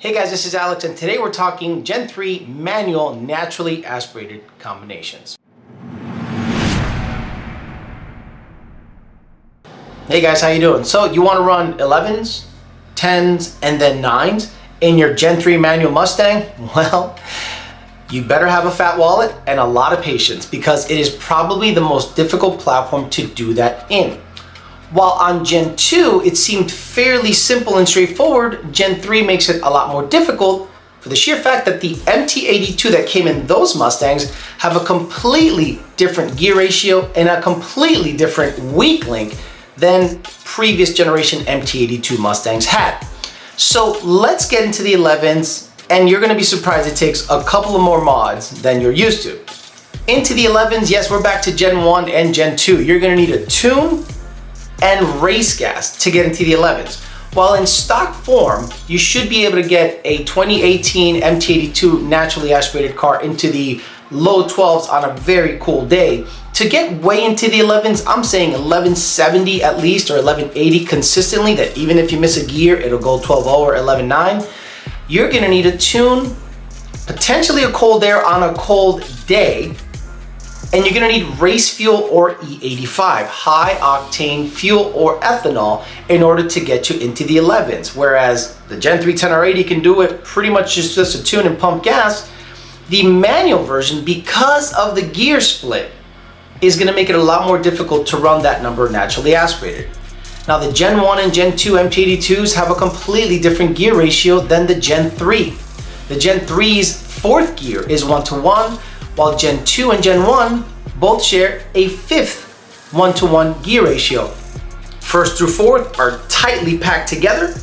Hey guys, this is Alex, and today we're talking Gen 3 manual naturally aspirated combinations. Hey guys, how you doing? So you want to run 11s, 10s, and then 9s in your Gen 3 manual Mustang? Well, you better have a fat wallet and a lot of patience, because it is probably the most difficult platform to do that in. While on Gen 2, it seemed fairly simple and straightforward, Gen 3 makes it a lot more difficult for the sheer fact that the MT82 that came in those Mustangs have a completely different gear ratio and a completely different weak link than previous generation MT82 Mustangs had. So let's get into the 11s, and you're gonna be surprised it takes a couple of more mods than you're used to. Into the 11s, yes, we're back to Gen 1 and Gen 2. You're gonna need a tune and race gas to get into the 11s. While in stock form, you should be able to get a 2018 MT82 naturally aspirated car into the low 12s on a very cool day. To get way into the 11s, I'm saying 1170 at least, or 1180 consistently, that even if you miss a gear, it'll go 12.0 or 11.9. You're gonna need a tune, potentially a cold air on a cold day, and you're gonna need race fuel or E85, high octane fuel or ethanol, in order to get you into the 11s. Whereas the Gen 3 10R80 can do it pretty much just a tune and pump gas. The manual version, because of the gear split, is gonna make it a lot more difficult to run that number naturally aspirated. Now the Gen 1 and Gen 2 MT82s have a completely different gear ratio than the Gen 3. The Gen 3's fourth gear is 1:1, while Gen 2 and Gen 1 both share a fifth 1:1 gear ratio. First through fourth are tightly packed together,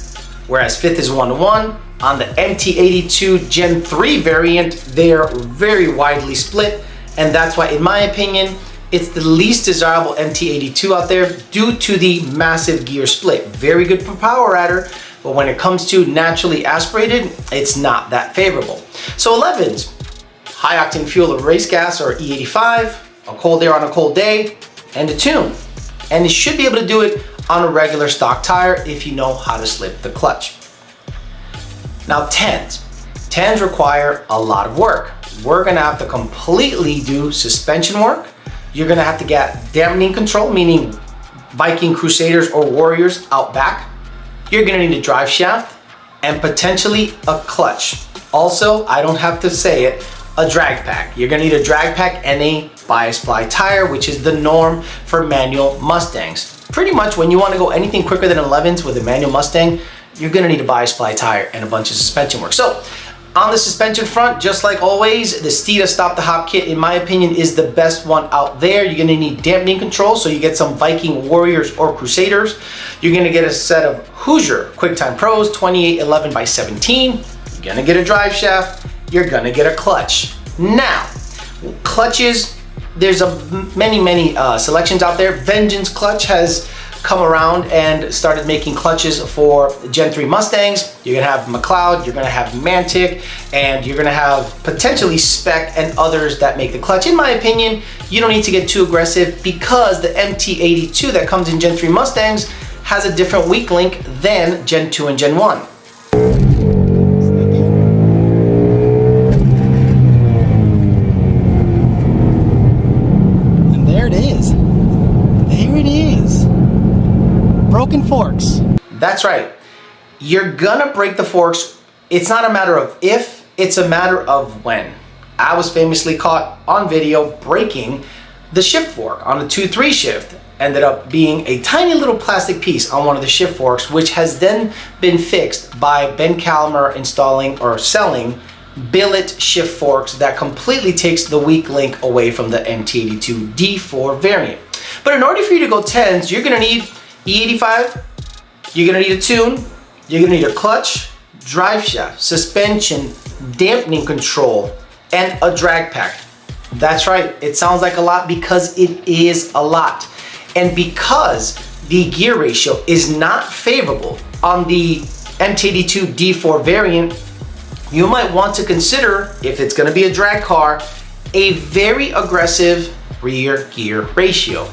whereas fifth is 1:1. On the MT82 Gen 3 variant, they are very widely split, and that's why, in my opinion, it's the least desirable MT82 out there due to the massive gear split. Very good for power adder, but when it comes to naturally aspirated, it's not that favorable. So 11s, high octane fuel or race gas or E85, a cold air on a cold day, and a tune. And it should be able to do it on a regular stock tire if you know how to slip the clutch. Now 10s. 10s require a lot of work. We're gonna have to completely do suspension work. You're gonna have to get dampening control, meaning Viking Crusaders or Warriors out back. You're gonna need a drive shaft and potentially a clutch. Also, I don't have to say it, a drag pack. You're gonna need a drag pack and a bias ply tire, which is the norm for manual Mustangs. Pretty much when you wanna go anything quicker than 11s with a manual Mustang, you're gonna need a bias ply tire and a bunch of suspension work. So on the suspension front, just like always, the Steeda Stop the Hop kit, in my opinion, is the best one out there. You're gonna need dampening control, so you get some Viking Warriors or Crusaders. You're gonna get a set of Hoosier QuickTime Pros 2811x17. You're gonna get a drive shaft. You're gonna get a clutch. Now, clutches, there's many selections out there. Vengeance Clutch has come around and started making clutches for Gen 3 Mustangs. You're gonna have McLeod, you're gonna have Mantic, and you're gonna have potentially Spec and others that make the clutch. In my opinion, you don't need to get too aggressive, because the MT82 that comes in Gen 3 Mustangs has a different weak link than Gen 2 and Gen 1. And there it is. There it is. Broken forks. That's right. You're gonna break the forks. It's not a matter of if, it's a matter of when. I was famously caught on video breaking the shift fork on a 2-3 shift. Ended up being a tiny little plastic piece on one of the shift forks, which has then been fixed by Ben Calmer installing or selling billet shift forks that completely takes the weak link away from the MT82 D4 variant. But in order for you to go 10s, you're gonna need E85, you're gonna need a tune, you're gonna need a clutch, drive shaft, suspension, dampening control, and a drag pack. That's right, it sounds like a lot, because it is a lot. And because the gear ratio is not favorable on the MT82 D4 variant, you might want to consider, if it's gonna be a drag car, a very aggressive rear gear ratio.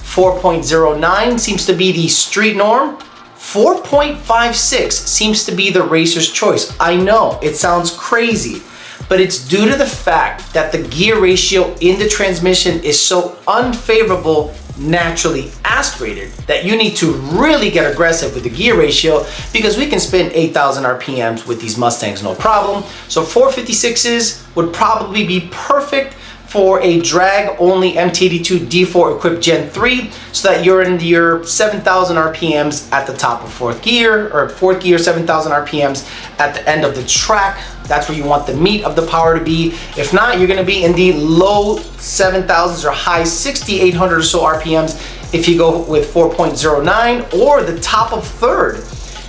4.09 seems to be the street norm. 4.56 seems to be the racer's choice. I know, it sounds crazy, but it's due to the fact that the gear ratio in the transmission is so unfavorable, naturally aspirated, that you need to really get aggressive with the gear ratio, because we can spin 8,000 RPMs with these Mustangs, no problem. So 456s would probably be perfect for a drag only MT82 D4 equipped Gen 3, so that you're in your 7,000 RPMs at the top of fourth gear, or fourth gear 7,000 RPMs at the end of the track. That's where you want the meat of the power to be. If not, you're gonna be in the low 7,000s or high 6,800 or so RPMs if you go with 4.09, or the top of third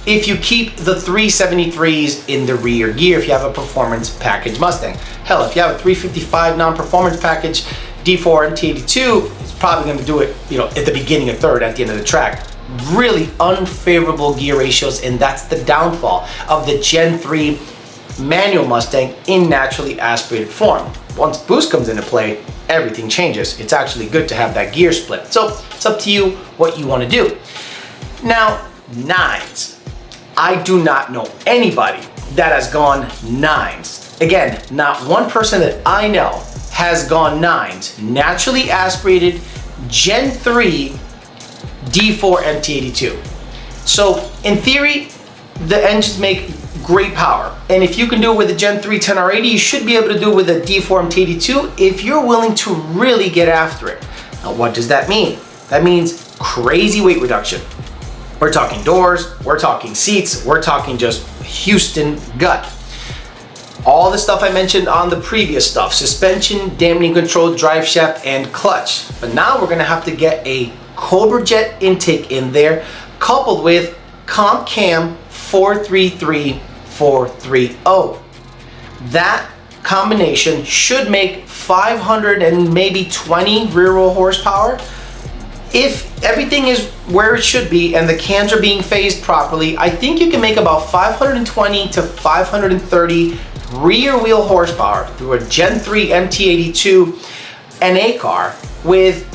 if you keep the 373s in the rear gear if you have a performance package Mustang. Hell, if you have a 355 non-performance package D4 MT82, it's probably going to do it, you know, at the beginning of third, at the end of the track. Really unfavorable gear ratios, and that's the downfall of the Gen 3 manual Mustang in naturally aspirated form. Once boost comes into play, everything changes. It's actually good to have that gear split. So it's up to you what you want to do. Now, nines. I do not know anybody that has gone nines. Again, not one person that I know has gone nines. Naturally aspirated Gen 3 D4 MT82. So in theory, the engines make great power. And if you can do it with a Gen 3 10R80, you should be able to do it with a D4 MT82 if you're willing to really get after it. Now, what does that mean? That means crazy weight reduction. We're talking doors, we're talking seats, we're talking just Houston gut. All the stuff I mentioned on the previous stuff: suspension, dampening control, drive shaft, and clutch. But now we're gonna have to get a Cobra Jet intake in there, coupled with Comp Cam 433430. That combination should make 500 and maybe 20 rear wheel horsepower. If everything is where it should be and the cams are being phased properly, I think you can make about 520 to 530 rear wheel horsepower through a Gen 3 MT82 NA car with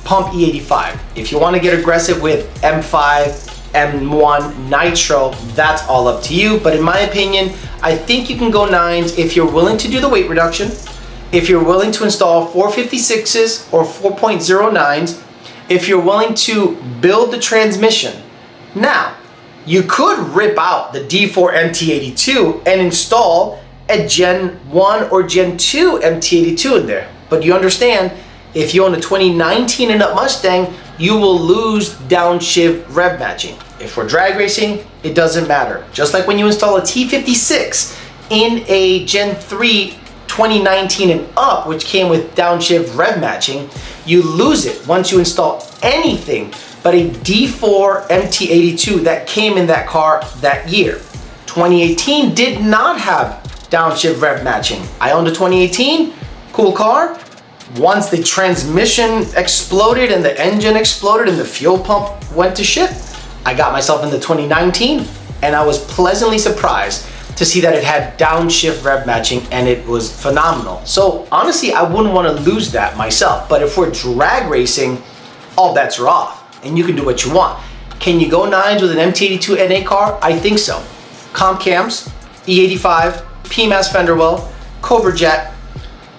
pump E85. If you want to get aggressive with M5, M1 Nitro, that's all up to you. But in my opinion, I think you can go nines if you're willing to do the weight reduction, if you're willing to install 456s or 4.09s, if you're willing to build the transmission. Now, you could rip out the D4 MT82 and install a Gen 1 or Gen 2 MT82 in there. But you understand, if you own a 2019 and up Mustang, you will lose downshift rev matching. If we're drag racing, it doesn't matter. Just like when you install a T56 in a Gen 3 2019 and up, which came with downshift rev matching, you lose it once you install anything but a D4 MT82 that came in that car that year. 2018 did not have downshift rev matching. I owned a 2018, cool car. Once the transmission exploded and the engine exploded and the fuel pump went to shit, I got myself in the 2019 and I was pleasantly surprised to see that it had downshift rev matching, and it was phenomenal. So honestly, I wouldn't want to lose that myself. But if we're drag racing, all bets are off and you can do what you want. Can you go nines with an MT82 NA car? I think so. Comp cams, E85, PMAS fender well, Cobra Jet,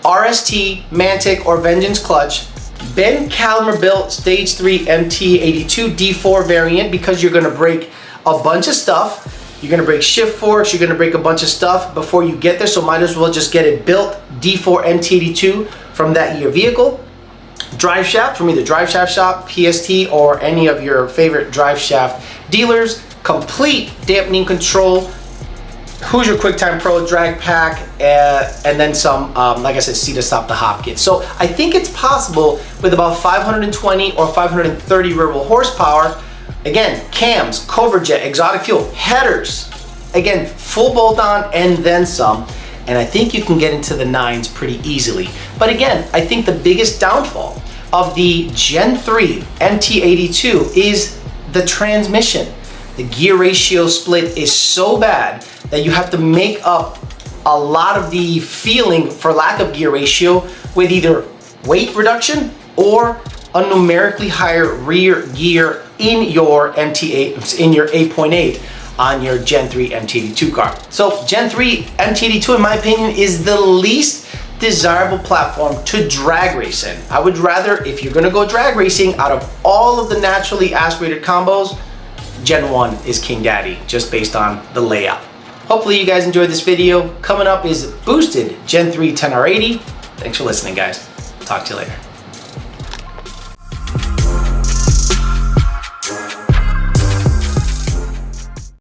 RST, Mantic, or Vengeance clutch, Ben Calmer built Stage 3 MT82 D4 variant, because you're gonna break a bunch of stuff. You're gonna break shift forks, you're gonna break a bunch of stuff before you get there, so might as well just get it built D4 MT82 from that year vehicle. Drive shaft from either Drive Shaft Shop, PST, or any of your favorite drive shaft dealers. Complete dampening control, Hoosier QuickTime Pro drag pack, and then some, like I said, seat to stop the hop kit. So I think it's possible with about 520 or 530 rear wheel horsepower. Again, cams, Cobra Jet, exotic fuel, headers, again, full bolt on and then some. And I think you can get into the nines pretty easily. But again, I think the biggest downfall of the Gen 3 MT82 is the transmission. The gear ratio split is so bad that you have to make up a lot of the feeling for lack of gear ratio with either weight reduction or a numerically higher rear gear in your MT8, in your 8.8 on your Gen 3 MT82 car. So Gen 3 MT82, in my opinion, is the least desirable platform to drag race in. I would rather, if you're gonna go drag racing, out of all of the naturally aspirated combos, Gen 1 is King Daddy, just based on the layout. Hopefully you guys enjoyed this video. Coming up is boosted Gen 3 10R80. Thanks for listening, guys. Talk to you later.